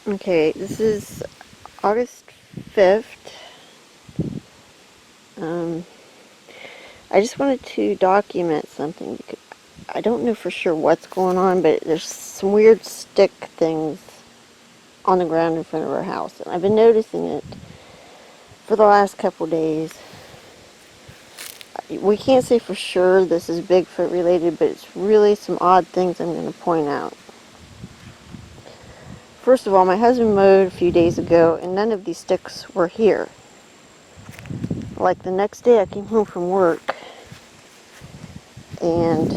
Okay, this is August 5th. I just wanted to document something because I don't know for sure what's going on, but there's some weird stick things on the ground in front of our house, and I've been noticing it for the last couple days. We can't say for sure this is Bigfoot related, but it's really some odd things I'm going to point out. First of all, my husband mowed a few days ago, and none of these sticks were here. Like the next day I came home from work, and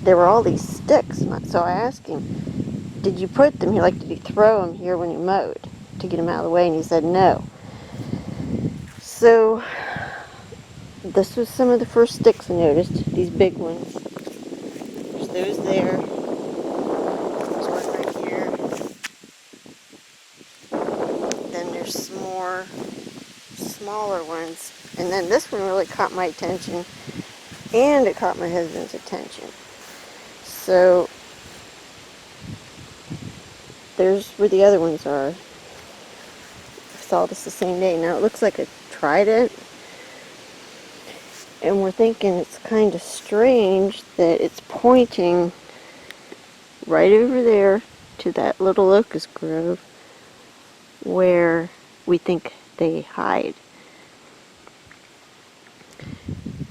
there were all these sticks. So I asked him, did you put them here? Like, did you throw them here when you mowed to get them out of the way? And he said no. So this was some of the first sticks I noticed, these big ones. There's those there. There's one right here. Then there's some more smaller ones. And then this one really caught my attention, and it caught my husband's attention. So there's where the other ones are. I saw this the same day. Now it looks like a trident, and we're thinking it's kind of strange that it's pointing right over there to that little locust grove where we think they hide.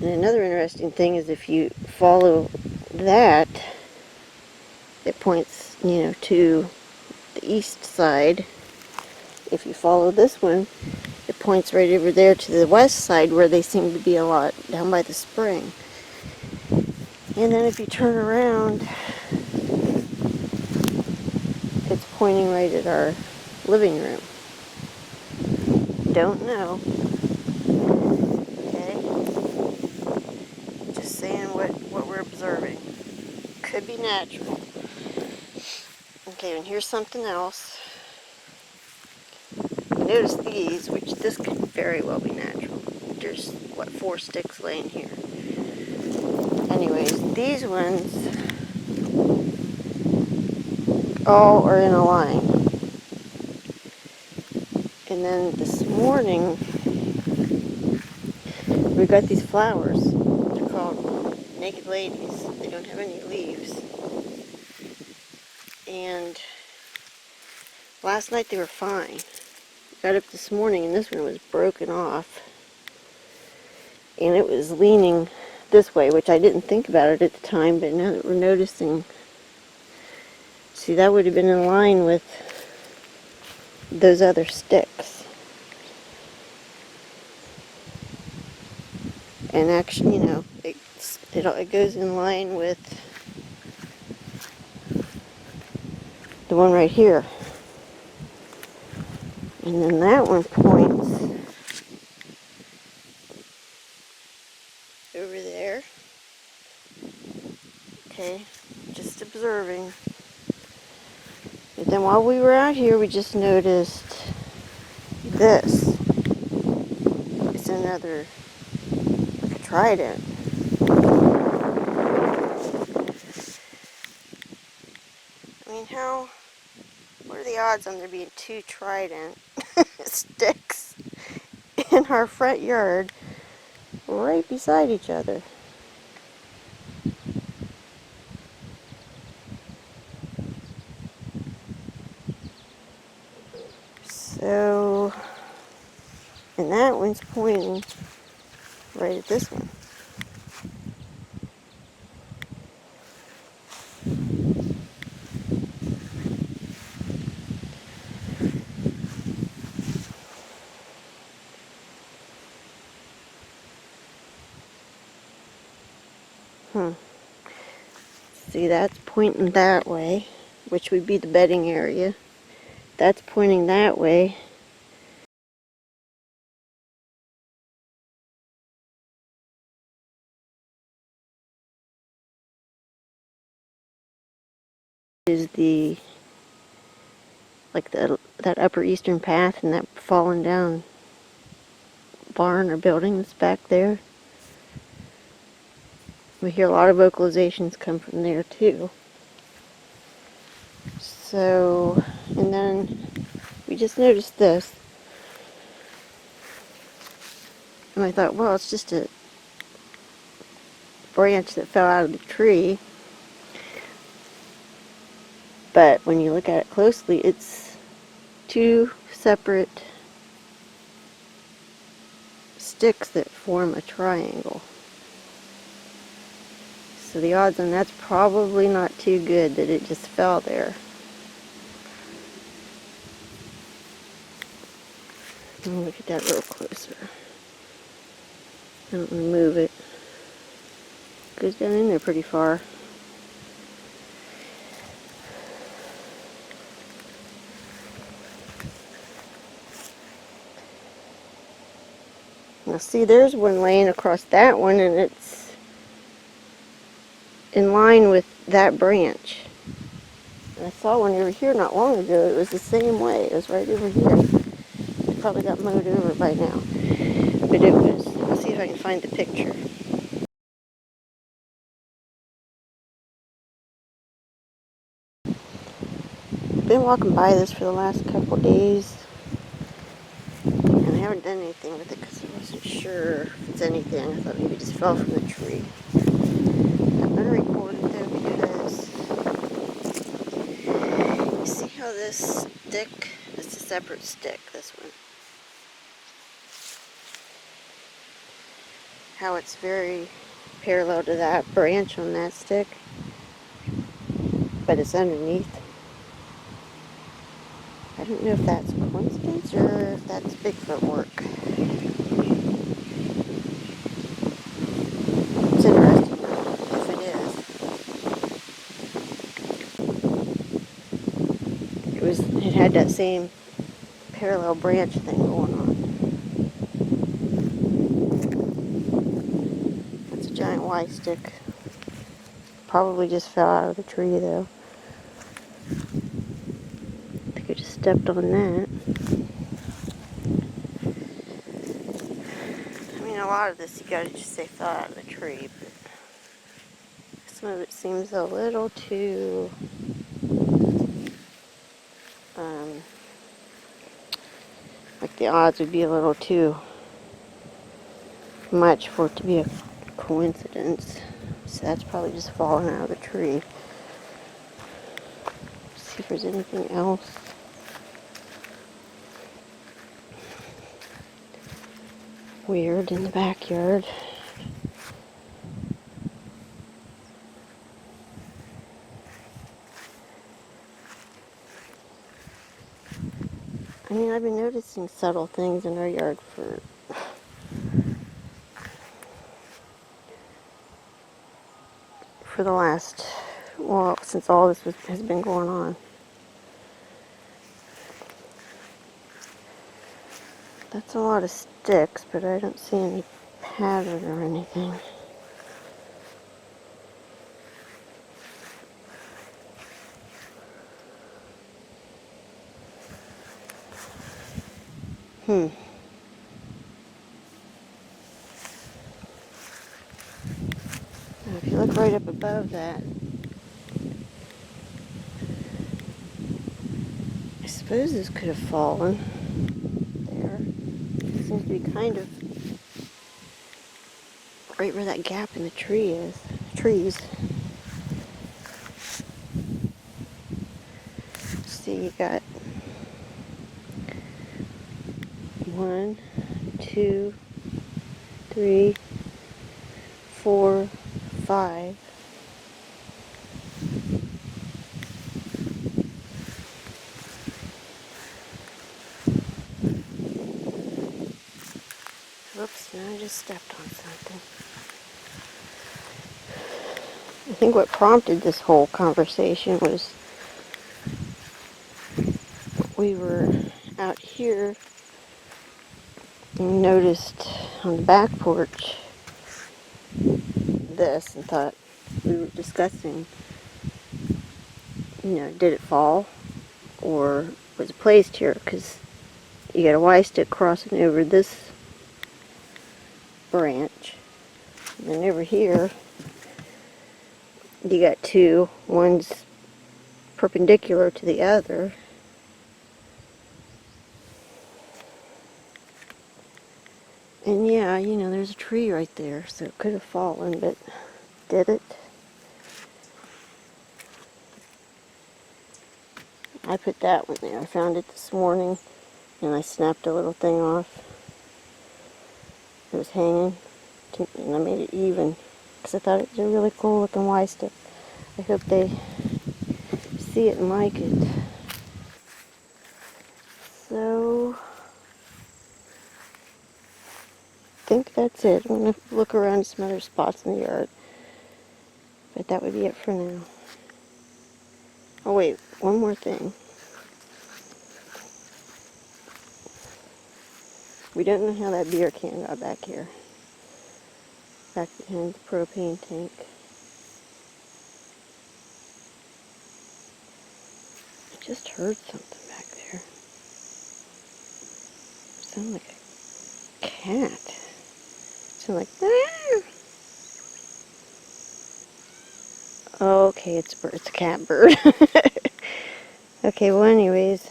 And another interesting thing is if you follow that, it points, to the east side. If you follow this one, it points right over there to the west side where they seem to be a lot, down by the spring. And then if you turn around, it's pointing right at our living room. Don't know. Okay? Just saying what we're observing. Could be natural. Okay, and here's something else. I noticed these, which this could very well be natural. There's, 4 sticks laying here. Anyways, these ones all are in a line. And then this morning, we got these flowers. They're called naked ladies. They don't have any leaves. And last night they were fine. Got up this morning and this one was broken off. And it was leaning this way, which I didn't think about it at the time, but now that we're noticing, see, that would have been in line with those other sticks. And actually, it goes in line with the one right here. And then that one points over there. Okay, just observing. But then while we were out here, we just noticed this. It's another, like a trident. I mean, what are the odds on there being 2 trident sticks in our front yard right beside each other? So, and that one's pointing right at this one. See, that's pointing that way, which would be the bedding area. That's pointing that way. Is that upper eastern path and that fallen down barn or building that's back there. We hear a lot of vocalizations come from there too. So And then we just noticed this. And I thought, well, it's just a branch that fell out of the tree. But when you look at it closely, it's two separate sticks that form a triangle. So the odds on that's probably not too good that it just fell there. Look at that a little closer. I don't want to move it. Goes down in there pretty far. Now see, there's one laying across that one, and it's in line with that branch. And I saw one over here not long ago. It was the same way. It was right over here. It probably got mowed over by now. But it was, let's see if I can find the picture. Been walking by this for the last couple days, and I haven't done anything with it because I wasn't sure if it's anything. I thought maybe it just fell from the tree. I'm going to record it though because you see how this stick, it's a separate stick, this one. How it's very parallel to that branch on that stick, but it's underneath. I don't know if that's coincidence or if that's Bigfoot work. It's interesting if it is. It had that same parallel branch thing going on. That's a giant white stick. Probably just fell out of the tree though. I think I just stepped on that. I mean, a lot of this you gotta just say fell out of the tree, but some of it seems a little too like the odds would be a little too much for it to be a coincidence. So that's probably just falling out of the tree. See if there's anything else. Weird in the backyard. I mean, I've been noticing subtle things in our yard for the last, well, since all this has been going on. That's a lot of sticks, but I don't see any pattern or anything. Now, if you look right up above that, I suppose this could have fallen there. It seems to be kind of right where that gap in the tree is. Trees. See, you got 1, 2, 3, 4, 5. Whoops, now I just stepped on something. I think what prompted this whole conversation was we were out here and noticed on the back porch this and thought we were discussing, did it fall or was it placed here? Because you got a Y stick crossing over this branch, and then over here you got two, one's perpendicular to the other, And yeah, you know, there's a tree right there, so it could have fallen, but did it? I put that one there. I found it this morning, and I snapped a little thing off. It was hanging, and I made it even, because I thought it was a really cool looking Y stick. I hope they see it and like it. So, I think that's it. I'm going to look around some other spots in the yard, but that would be it for now. Oh wait, one more thing. We don't know how that beer can got back here. Back behind the propane tank. I just heard something back there. It sounded like a cat. It sounded like, ah! Okay, it's a bird. It's a cat bird. Okay, well anyways.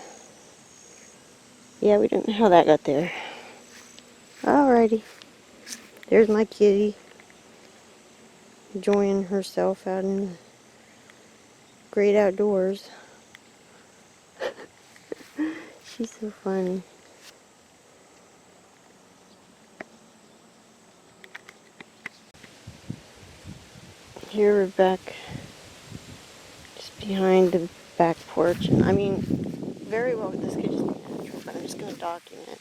Yeah, we don't know how that got there. Alrighty. There's my kitty. Enjoying herself out in the great outdoors. She's so funny. Here we're back just behind the back porch. And I mean, very well this could just be natural, but I'm just going to document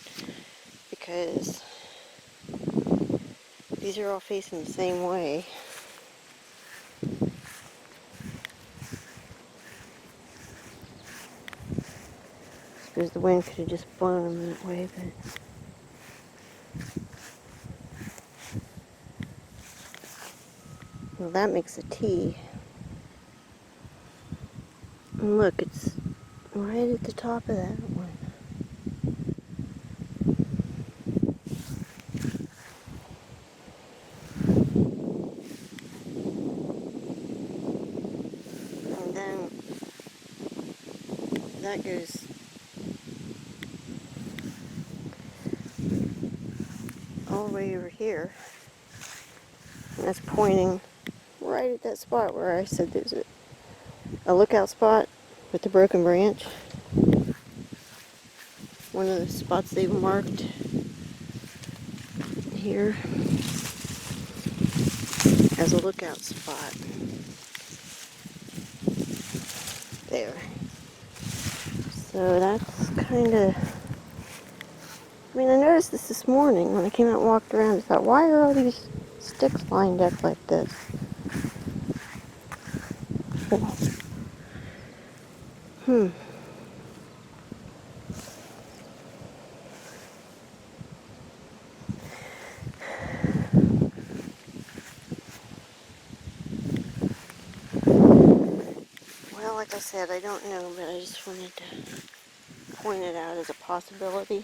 because these are all facing the same way. I suppose the wind could have just blown them that way, but well, that makes a T. And look, it's right at the top of that one. And then that goes all the way over here. And that's pointing right at that spot where I said there's a lookout spot with the broken branch. One of the spots they've marked here as a lookout spot. There. So that's kind of, I mean, I noticed this morning when I came out and walked around. I thought, why are all these sticks lined up like this? Hmm. Well, like I said, I don't know, but I just wanted to point it out as a possibility.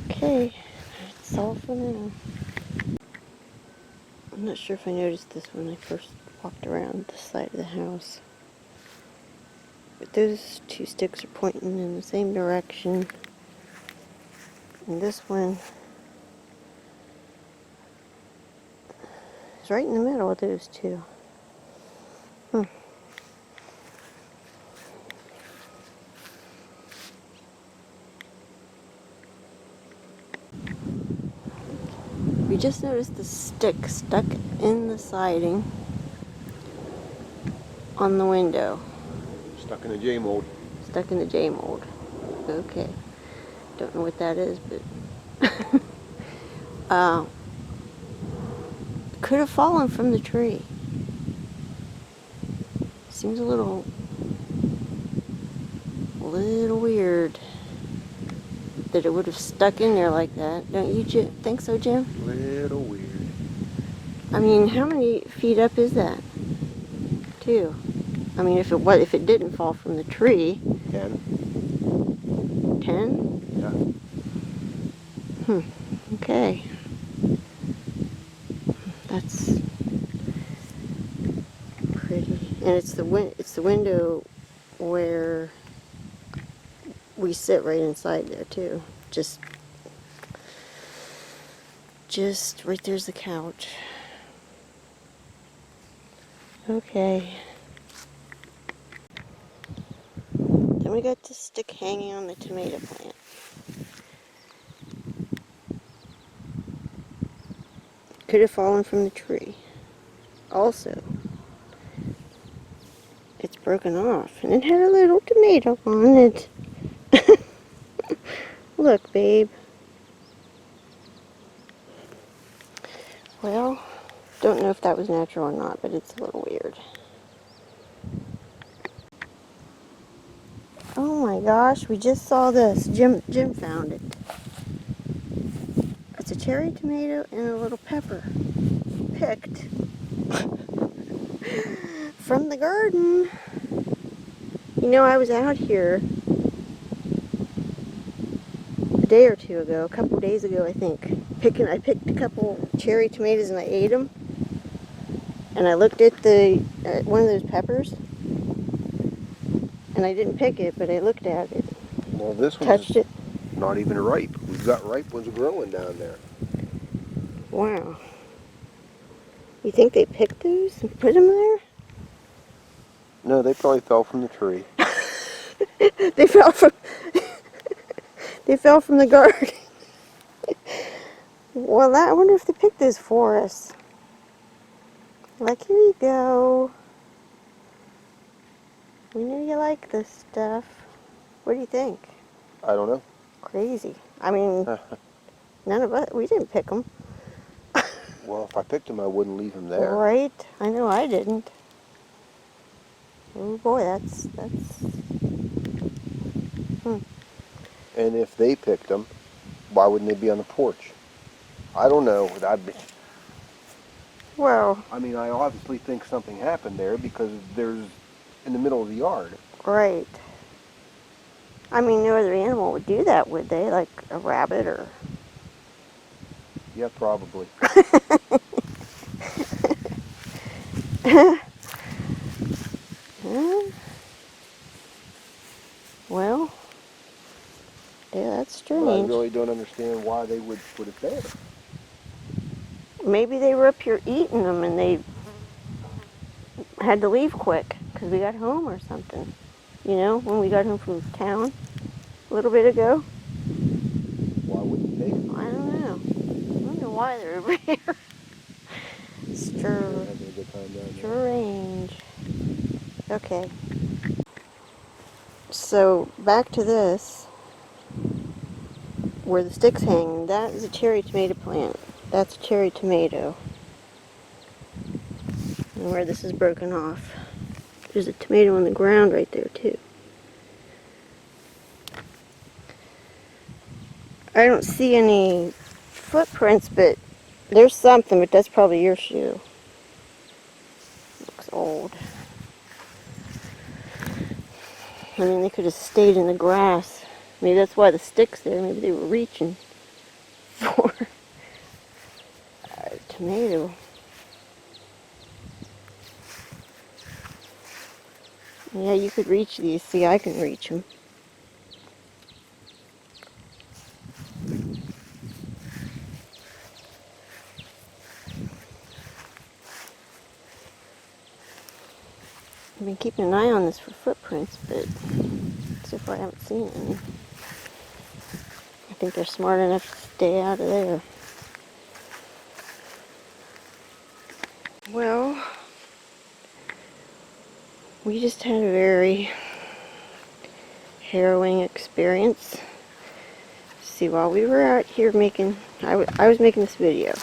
Okay, that's all for now. I'm not sure if I noticed this when I first walked around the side of the house. But those two sticks are pointing in the same direction. And this one is right in the middle of those two. We just noticed the stick stuck in the siding on the window. Stuck in the J mold. Stuck in the J mold. Okay. Don't know what that is, but could have fallen from the tree. Seems a little weird that it would have stuck in there like that. Don't you think so, Jim? Little weird. I mean, how many feet up is that? 2. I mean, if it didn't fall from the tree. 10. 10? Yeah. Okay. That's pretty. And it's the window where we sit right inside there too. Just right there's the couch. Okay. Then we got this stick hanging on the tomato plant. Could have fallen from the tree. Also, it's broken off and it had a little tomato on it. Look, babe. Well, don't know if that was natural or not, but it's a little weird. Oh my gosh, we just saw this. Jim found it. It's a cherry tomato and a little pepper. Picked from the garden. You know, I was out here a day or two ago, a couple days ago, I think. I picked a couple cherry tomatoes and I ate them. And I looked at one of those peppers, and I didn't pick it, but I looked at it. Well, this touched it. Not even ripe. We've got ripe ones growing down there. Wow. You think they picked those and put them there? No, they probably fell from the tree. They fell from they fell from the garden. Well, I wonder if they picked those for us. Like, here you go. We know you like this stuff. What do you think? I don't know. Crazy. I mean, none of us, we didn't pick them. Well, if I picked them, I wouldn't leave them there. Right? I know I didn't. Oh boy, that's. And if they picked them, why wouldn't they be on the porch? I don't know. Well. I mean, I obviously think something happened there because there's in the middle of the yard. Right. I mean, no other animal would do that, would they? Like a rabbit or... Yeah, probably. Well, yeah, that's strange. But I really don't understand why they would put it there. Maybe they were up here eating them and they had to leave quick because we got home or something. You know, when we got home from town a little bit ago. Why wouldn't they? I don't know. I don't know why they're over here. Having a good time down there. Strange. Okay. So, back to this. Where the stick's hanging, that is a cherry tomato plant. That's a cherry tomato. And where this is broken off, there's a tomato on the ground right there too. I don't see any footprints, but there's something, but that's probably your shoe. Looks old. I mean, they could have stayed in the grass. Maybe that's why the stick's there. Maybe they were reaching for a tomato. Yeah, you could reach these. See, I can reach them. I've been keeping an eye on this for footprints, but so far I haven't seen any. I think they're smart enough to stay out of there. Well, we just had a very harrowing experience. See, while we were out here I was making this video,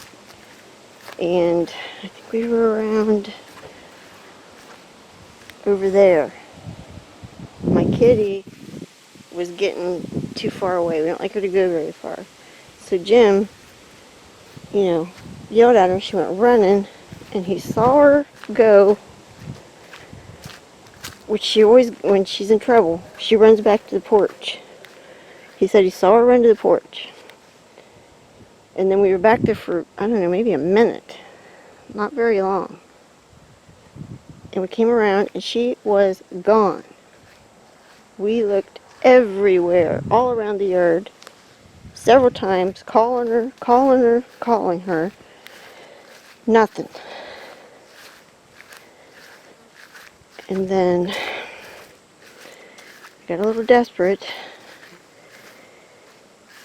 and I think we were around over there. My kitty was getting too far away. We don't like her to go very far. So Jim, yelled at her. She went running, and he saw her go, which she always, when she's in trouble, she runs back to the porch. He said he saw her run to the porch. And then we were back there for, I don't know, maybe a minute. Not very long. And we came around, and she was gone. We looked everywhere, all around the yard, several times, calling her, calling her, calling her. Nothing. And then I got a little desperate.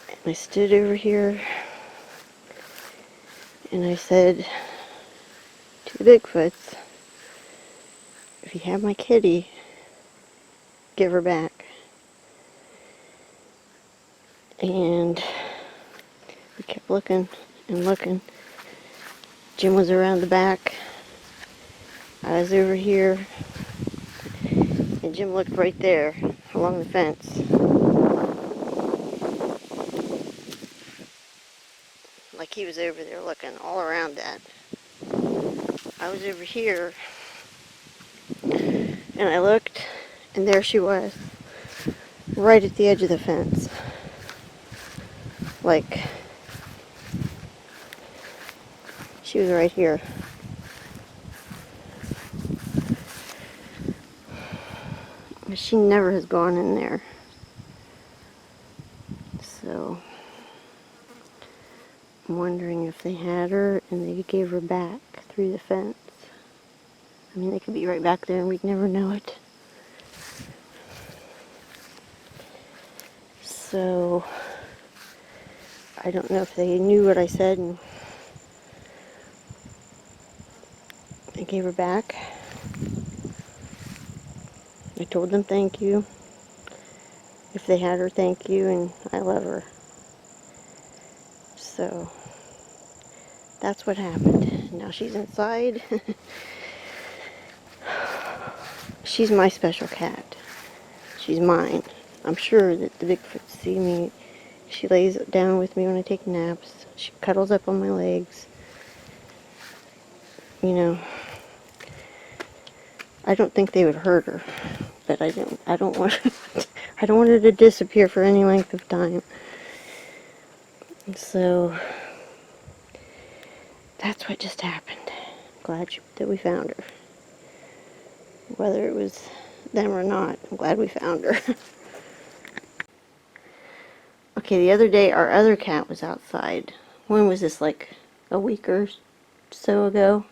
And I stood over here and I said to the Bigfoots, if you have my kitty, give her back. And we kept looking and looking. Jim was around the back. I was over here. And Jim looked right there along the fence. Like he was over there looking all around that. I was over here and I looked and there she was. Right at the edge of the fence. Like she was right here. She never has gone in there. So I'm wondering if they had her and they gave her back through the fence. I mean, they could be right back there and we'd never know it. So I don't know if they knew what I said and they gave her back. I told them thank you. If they had her, thank you, and I love her. So that's what happened. Now she's inside. She's my special cat. She's mine. I'm sure that the Bigfoot see me. She lays down with me when I take naps. She cuddles up on my legs. You know, I don't think they would hurt her, but I don't want I don't want her to disappear for any length of time. And so that's what just happened. Glad that we found her. Whether it was them or not, I'm glad we found her. Okay, the other day our other cat was outside. When was this, like a week or so ago?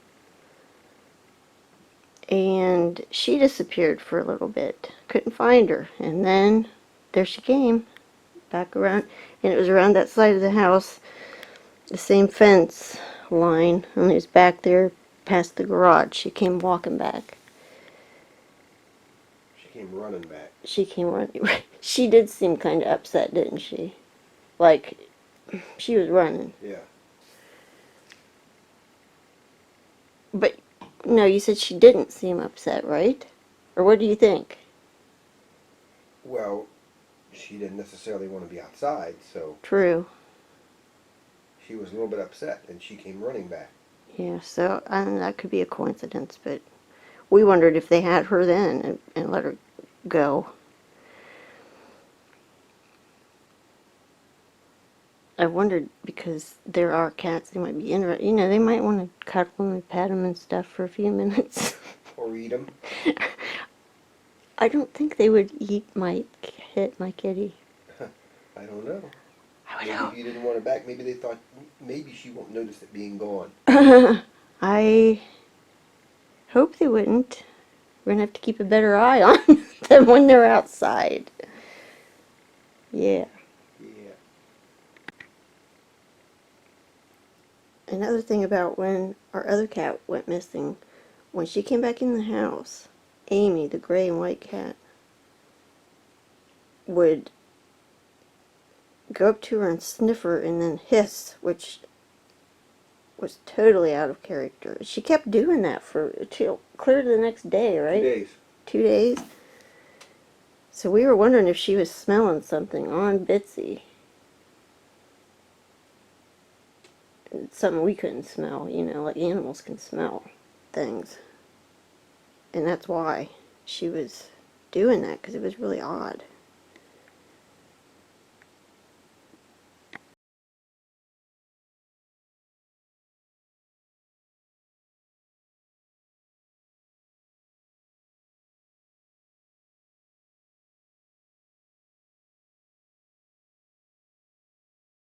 And she disappeared for a little bit. Couldn't find her. And then there she came. Back around. And it was around that side of the house. The same fence line. And it was back there past the garage. She came walking back. She came running back. She came running. She did seem kind of upset, didn't she? Like, she was running. Yeah. But, no, you said she didn't seem upset, right? Or what do you think? Well, she didn't necessarily want to be outside, so True. she was a little bit upset, and she came running back. Yeah, so that could be a coincidence, but we wondered if they had her then and let her go. I wondered because there are cats, they might be interested, you know, they might want to cuddle them and pet them and stuff for a few minutes. Or eat them. I don't think they would eat my kitty. I don't know. I would Maybe hope. if you didn't want her back, maybe they thought maybe she won't notice it being gone. I hope they wouldn't. We're gonna have to keep a better eye on them when they're outside. Yeah. Yeah. Another thing about when our other cat went missing, when she came back in the house, Amy, the gray and white cat, would go up to her and sniff her and then hiss, which was totally out of character. She kept doing that till clear to the next day, right? 2 days. 2 days. So we were wondering if she was smelling something on Bitsy. It's something we couldn't smell, you know, like animals can smell things. And that's why she was doing that, because it was really odd.